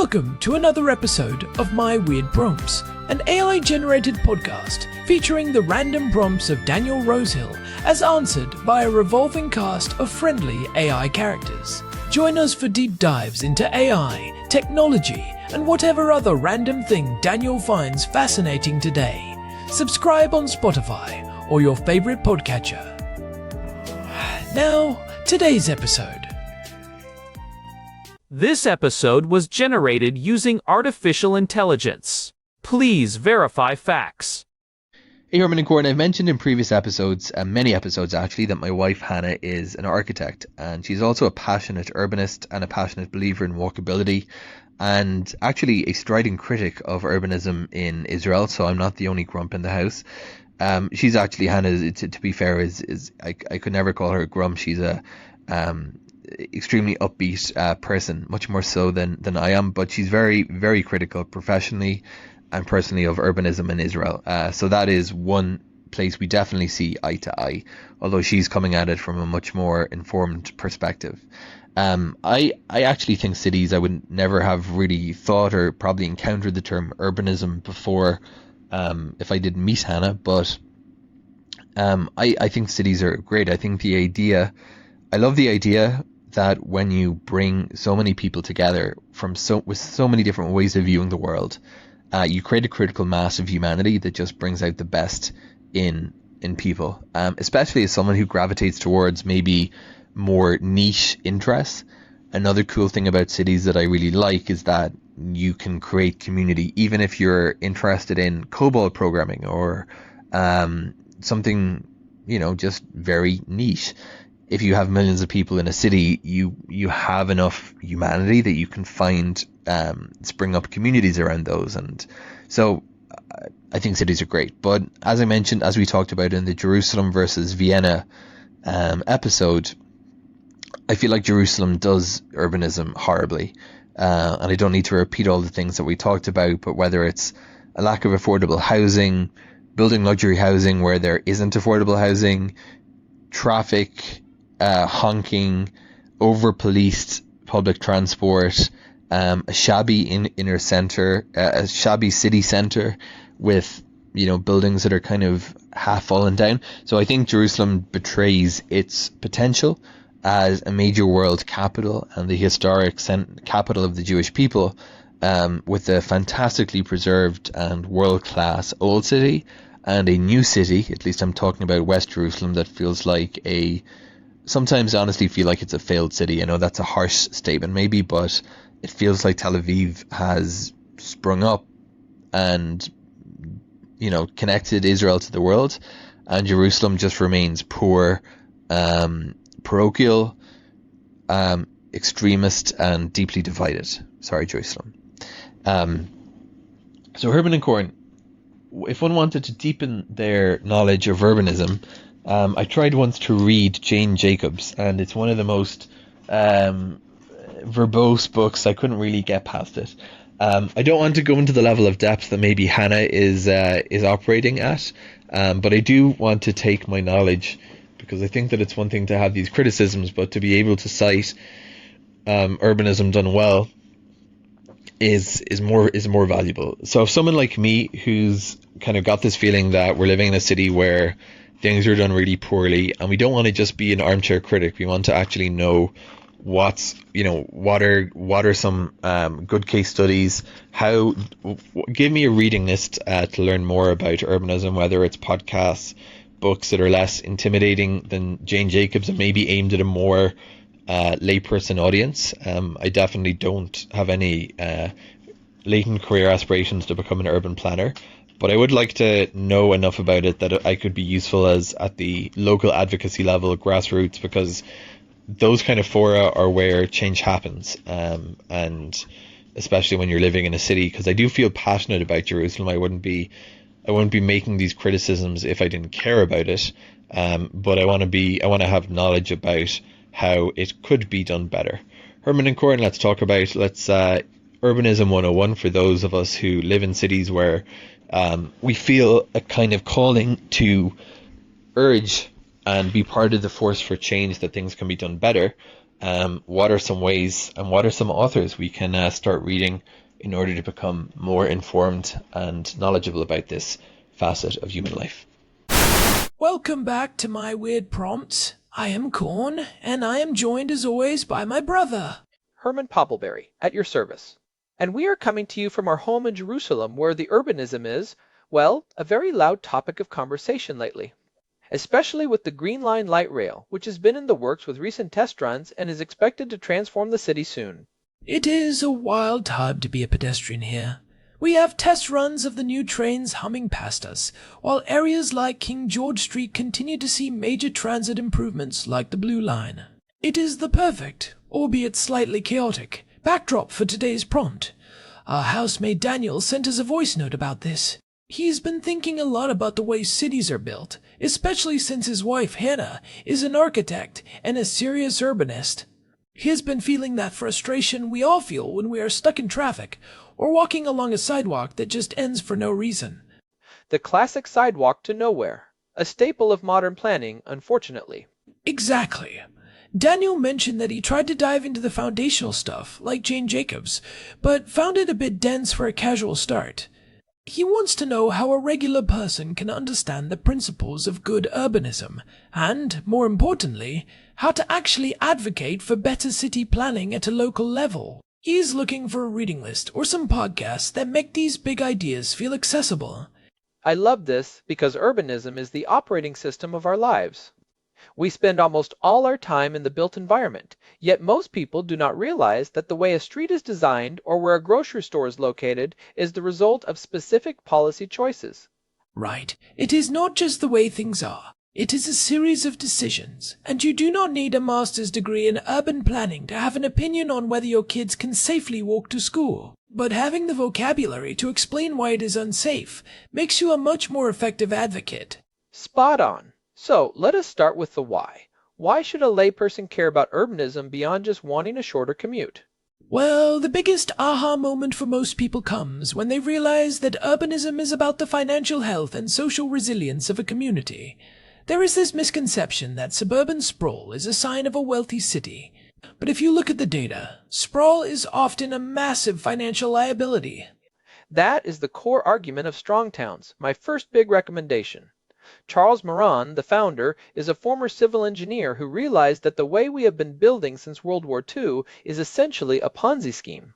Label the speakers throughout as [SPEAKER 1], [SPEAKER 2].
[SPEAKER 1] Welcome to another episode of My Weird Prompts, an AI-generated podcast featuring the random prompts of Daniel Rosehill as answered by a revolving cast of friendly AI characters. Join us for deep dives into AI, technology, and whatever other random thing Daniel finds fascinating today. Subscribe on Spotify or your favorite podcatcher. Now, today's episode.
[SPEAKER 2] This episode was generated using artificial intelligence. Please verify facts.
[SPEAKER 3] Hey, Herman and Corn, I've mentioned in previous episodes, many episodes actually, that my wife Hannah is an architect, and she's also a passionate urbanist and a passionate believer in walkability, and actually a strident critic of urbanism in Israel, so I'm not the only grump in the house. She's actually, Hannah, to be fair, I could never call her a grump. She's a extremely upbeat person, much more so than I am, but she's very, very critical professionally and personally of urbanism in Israel. So that is one place we definitely see eye to eye, although she's coming at it from a much more informed perspective. I actually think cities, I would never have really thought or probably encountered the term urbanism before if I didn't meet Hannah, but I think cities are great. I think I love the idea that when you bring so many people together with so many different ways of viewing the world, you create a critical mass of humanity that just brings out the best in people, especially as someone who gravitates towards maybe more niche interests. Another cool thing about cities that I really like is that you can create community, even if you're interested in COBOL programming or something, just very niche. If you have millions of people in a city, you have enough humanity that you can find spring up communities around those, and so I think cities are great. But as I mentioned, as we talked about in the Jerusalem versus Vienna episode, I feel like Jerusalem does urbanism horribly, and I don't need to repeat all the things that we talked about, but whether it's a lack of affordable housing, building luxury housing where there isn't affordable housing, traffic, honking, over-policed public transport, a shabby inner center, a shabby city center with, buildings that are kind of half fallen down. So I think Jerusalem betrays its potential as a major world capital and the historic capital of the Jewish people, with a fantastically preserved and world-class old city and a new city. At least I'm talking about West Jerusalem, that feels like sometimes I honestly feel like it's a failed city. I know that's a harsh statement maybe, but it feels like Tel Aviv has sprung up and, connected Israel to the world, and Jerusalem just remains poor, parochial, extremist, and deeply divided. Sorry, Jerusalem. So Herman and Corn, if one wanted to deepen their knowledge of urbanism, I tried once to read Jane Jacobs, and it's one of the most verbose books. I couldn't really get past it. I don't want to go into the level of depth that maybe Hannah is operating at, but I do want to take my knowledge, because I think that it's one thing to have these criticisms, but to be able to cite urbanism done well is more valuable. So if someone like me, who's kind of got this feeling that we're living in a city where things are done really poorly, and we don't want to just be an armchair critic, we want to actually know what are some good case studies, give me a reading list to learn more about urbanism, whether it's podcasts, books that are less intimidating than Jane Jacobs and maybe aimed at a more layperson audience. I definitely don't have any latent career aspirations to become an urban planner, but I would like to know enough about it that I could be useful at the local advocacy level, grassroots, because those kind of fora are where change happens, and especially when you're living in a city, because I do feel passionate about Jerusalem. I wouldn't be making these criticisms if I didn't care about it, but I want to have knowledge about how it could be done better. Herman and Corn, let's Urbanism 101 for those of us who live in cities where we feel a kind of calling to urge and be part of the force for change, that things can be done better. what are some ways and what are some authors we can start reading in order to become more informed and knowledgeable about this facet of human life.
[SPEAKER 1] Welcome back to my weird prompts. I am Corn, and I am joined as always by my brother,
[SPEAKER 4] Herman Poppleberry, at your service. And we are coming to you from our home in Jerusalem, where the urbanism is, well, a very loud topic of conversation lately. Especially with the Green Line light rail, which has been in the works with recent test runs and is expected to transform the city soon.
[SPEAKER 1] It is a wild time to be a pedestrian here. We have test runs of the new trains humming past us, while areas like King George Street continue to see major transit improvements like the Blue Line. It is the perfect, albeit slightly chaotic, backdrop for today's prompt. Our housemate Daniel sent us a voice note about this. He's been thinking a lot about the way cities are built, especially since his wife Hannah is an architect and a serious urbanist. He has been feeling that frustration we all feel when we are stuck in traffic or walking along a sidewalk that just ends for no reason.
[SPEAKER 4] The classic sidewalk to nowhere, a staple of modern planning, unfortunately.
[SPEAKER 1] Exactly. Daniel mentioned that he tried to dive into the foundational stuff, like Jane Jacobs, but found it a bit dense for a casual start. He wants to know how a regular person can understand the principles of good urbanism, and, more importantly, how to actually advocate for better city planning at a local level. He's looking for a reading list or some podcasts that make these big ideas feel accessible.
[SPEAKER 4] I love this because urbanism is the operating system of our lives. We spend almost all our time in the built environment, yet most people do not realize that the way a street is designed or where a grocery store is located is the result of specific policy choices.
[SPEAKER 1] Right. It is not just the way things are. It is a series of decisions, and you do not need a master's degree in urban planning to have an opinion on whether your kids can safely walk to school. But having the vocabulary to explain why it is unsafe makes you a much more effective advocate.
[SPEAKER 4] Spot on. So let us start with the why. Why should a layperson care about urbanism beyond just wanting a shorter commute?
[SPEAKER 1] Well, the biggest aha moment for most people comes when they realize that urbanism is about the financial health and social resilience of a community. There is this misconception that suburban sprawl is a sign of a wealthy city. But if you look at the data, sprawl is often a massive financial liability.
[SPEAKER 4] That is the core argument of strong towns, my first big recommendation. Charles Moran, the founder, is a former civil engineer who realized that the way we have been building since World War II is essentially a Ponzi scheme.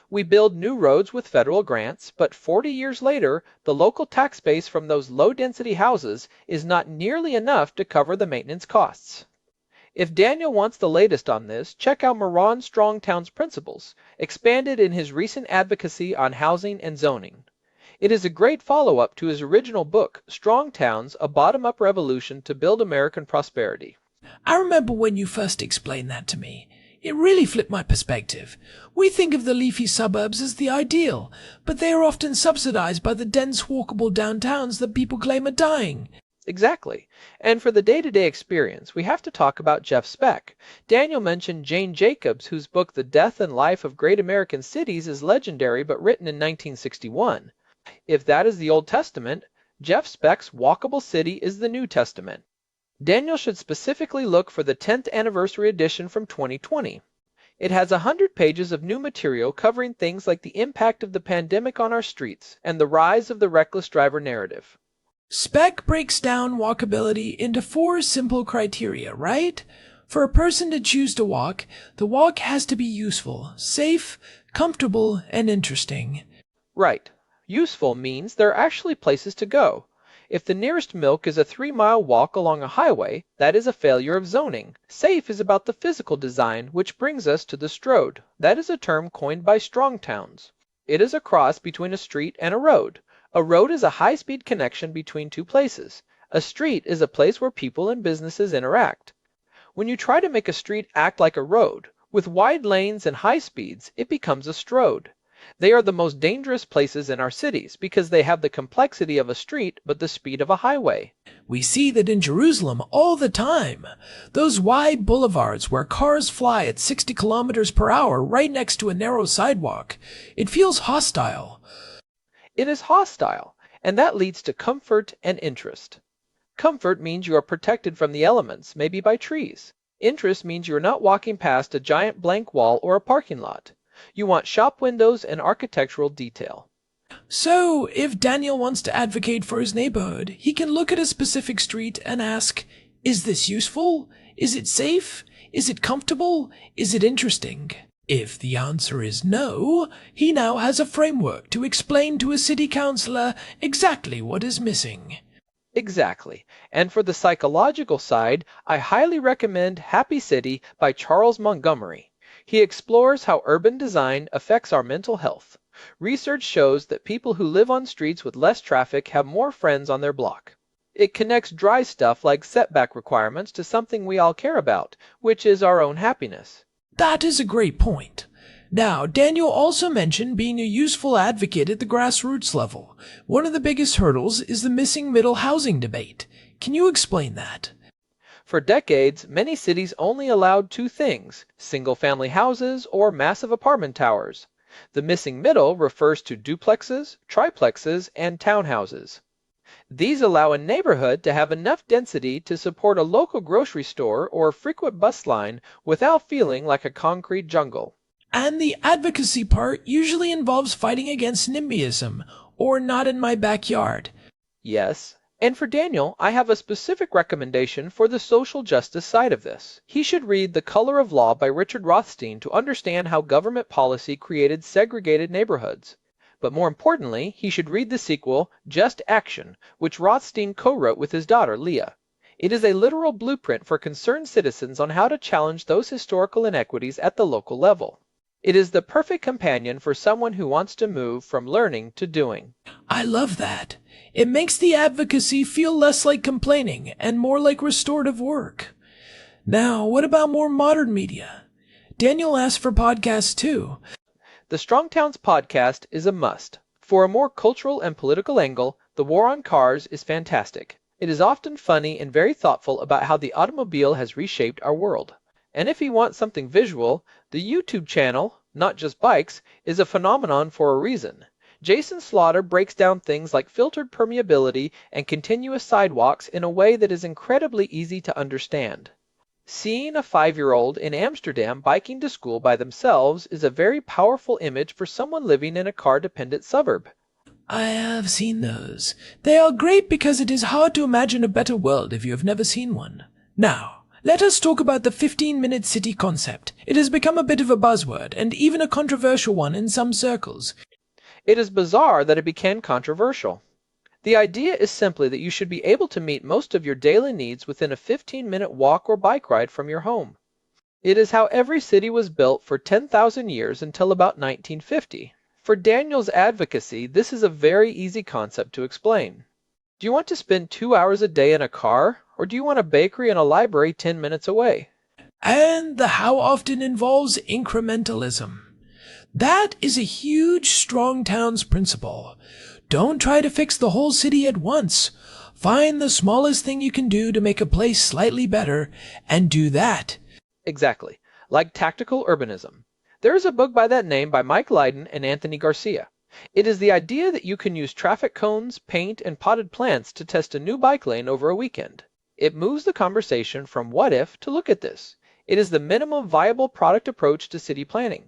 [SPEAKER 4] We build new roads with federal grants, but 40 years later, the local tax base from those low-density houses is not nearly enough to cover the maintenance costs. If Daniel wants the latest on this, check out Moran Strong Towns Principles, expanded in his recent advocacy on housing and zoning. It is a great follow-up to his original book, Strong Towns, A Bottom-Up Revolution to Build American Prosperity.
[SPEAKER 1] I remember when you first explained that to me. It really flipped my perspective. We think of the leafy suburbs as the ideal, but they are often subsidized by the dense walkable downtowns that people claim are dying.
[SPEAKER 4] Exactly. And for the day-to-day experience, we have to talk about Jeff Speck. Daniel mentioned Jane Jacobs, whose book The Death and Life of Great American Cities is legendary but written in 1961. If that is the Old Testament, Jeff Speck's Walkable City is the New Testament. Daniel should specifically look for the 10th anniversary edition from 2020. It has 100 pages of new material covering things like the impact of the pandemic on our streets and the rise of the reckless driver narrative.
[SPEAKER 1] Speck breaks down walkability into 4 simple criteria, right? For a person to choose to walk, the walk has to be useful, safe, comfortable, and interesting.
[SPEAKER 4] Right. Useful means there are actually places to go. If the nearest milk is a 3-mile walk along a highway, that is a failure of zoning. Safe is about the physical design, which brings us to the Stroad. That is a term coined by strong towns. It is a cross between a street and a road. A road is a high-speed connection between 2 places. A street is a place where people and businesses interact. When you try to make a street act like a road, with wide lanes and high speeds, it becomes a Stroad. They are the most dangerous places in our cities because they have the complexity of a street but the speed of a highway.
[SPEAKER 1] We see that in Jerusalem all the time. Those wide boulevards where cars fly at 60 kilometers per hour right next to a narrow sidewalk. It feels hostile.
[SPEAKER 4] It is hostile, and that leads to comfort and interest. Comfort means you are protected from the elements, maybe by trees. Interest means you're not walking past a giant blank wall or a parking lot. You want shop windows and architectural detail.
[SPEAKER 1] So, if Daniel wants to advocate for his neighborhood, he can look at a specific street and ask, is this useful? Is it safe? Is it comfortable? Is it interesting? If the answer is no, he now has a framework to explain to a city councillor exactly what is missing.
[SPEAKER 4] Exactly. And for the psychological side, I highly recommend Happy City by Charles Montgomery. He explores how urban design affects our mental health. Research shows that people who live on streets with less traffic have more friends on their block. It connects dry stuff like setback requirements to something we all care about, which is our own happiness.
[SPEAKER 1] That is a great point. Now, Daniel also mentioned being a useful advocate at the grassroots level. One of the biggest hurdles is the missing middle housing debate. Can you explain that?
[SPEAKER 4] For decades, many cities only allowed two things: single-family houses or massive apartment towers. The missing middle refers to duplexes, triplexes, and townhouses. These allow a neighborhood to have enough density to support a local grocery store or frequent bus line without feeling like a concrete jungle.
[SPEAKER 1] And the advocacy part usually involves fighting against NIMBYism, or not in my backyard.
[SPEAKER 4] Yes. And for Daniel, I have a specific recommendation for the social justice side of this. He should read The Color of Law by Richard Rothstein to understand how government policy created segregated neighborhoods. But more importantly, he should read the sequel, Just Action, which Rothstein co-wrote with his daughter, Leah. It is a literal blueprint for concerned citizens on how to challenge those historical inequities at the local level. It is the perfect companion for someone who wants to move from learning to doing.
[SPEAKER 1] I love that. It makes the advocacy feel less like complaining and more like restorative work. Now, what about more modern media? Daniel asked for podcasts too.
[SPEAKER 4] The Strong Towns podcast is a must. For a more cultural and political angle, The War on Cars is fantastic. It is often funny and very thoughtful about how the automobile has reshaped our world. And if you want something visual, the YouTube channel, Not Just Bikes, is a phenomenon for a reason. Jason Slaughter breaks down things like filtered permeability and continuous sidewalks in a way that is incredibly easy to understand. Seeing a 5-year-old in Amsterdam biking to school by themselves is a very powerful image for someone living in a car-dependent suburb.
[SPEAKER 1] I have seen those. They are great because it is hard to imagine a better world if you have never seen one. Now, let us talk about the 15-minute city concept. It has become a bit of a buzzword, and even a controversial one in some circles.
[SPEAKER 4] It is bizarre that it became controversial. The idea is simply that you should be able to meet most of your daily needs within a 15-minute walk or bike ride from your home. It is how every city was built for 10,000 years until about 1950. For Daniel's advocacy, this is a very easy concept to explain. Do you want to spend 2 hours a day in a car, or do you want a bakery and a library 10 minutes away?
[SPEAKER 1] And the how often involves incrementalism. That is a huge strong towns principle. Don't try to fix the whole city at once. Find the smallest thing you can do to make a place slightly better, and do that.
[SPEAKER 4] Exactly. Like tactical urbanism. There is a book by that name by Mike Lydon and Anthony Garcia. It is the idea that you can use traffic cones, paint, and potted plants to test a new bike lane over a weekend. It moves the conversation from what if to look at this. It is the minimum viable product approach to city planning.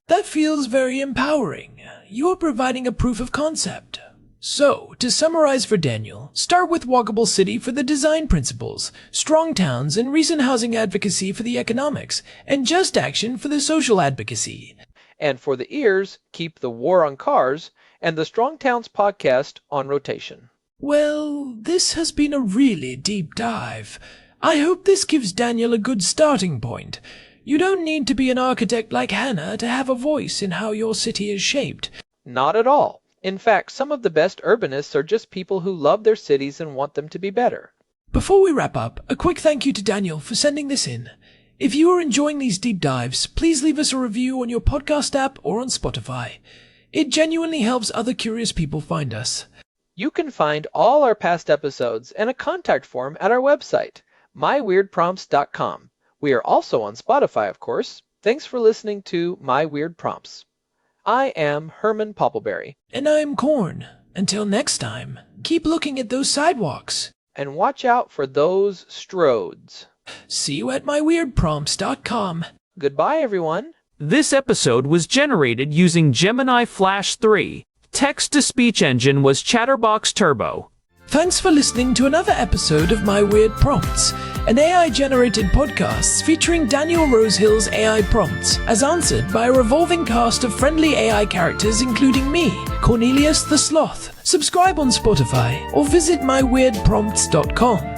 [SPEAKER 1] That feels very empowering. You're providing a proof of concept. So, to summarize for Daniel, start with Walkable City for the design principles, Strong Towns and recent housing advocacy for the economics, and Just Action for the social advocacy.
[SPEAKER 4] And for the ears, keep The War on Cars and the Strong Towns podcast on rotation.
[SPEAKER 1] Well, this has been a really deep dive. I hope this gives Daniel a good starting point. You don't need to be an architect like Hannah to have a voice in how your city is shaped.
[SPEAKER 4] Not at all. In fact, some of the best urbanists are just people who love their cities and want them to be better.
[SPEAKER 1] Before we wrap up, a quick thank you to Daniel for sending this in. If you are enjoying these deep dives, please leave us a review on your podcast app or on Spotify. It genuinely helps other curious people find us.
[SPEAKER 4] You can find all our past episodes and a contact form at our website, myweirdprompts.com. We are also on Spotify, of course. Thanks for listening to My Weird Prompts. I am Herman Poppleberry.
[SPEAKER 1] And I'm Corn. Until next time, keep looking at those sidewalks.
[SPEAKER 4] And watch out for those Stroads.
[SPEAKER 1] See you at myweirdprompts.com.
[SPEAKER 4] Goodbye, everyone.
[SPEAKER 2] This episode was generated using Gemini Flash 3. Text-to-speech engine was Chatterbox Turbo.
[SPEAKER 1] Thanks for listening to another episode of My Weird Prompts, an AI-generated podcast featuring Daniel Rosehill's AI prompts, as answered by a revolving cast of friendly AI characters including me, Cornelius the Sloth. Subscribe on Spotify or visit myweirdprompts.com.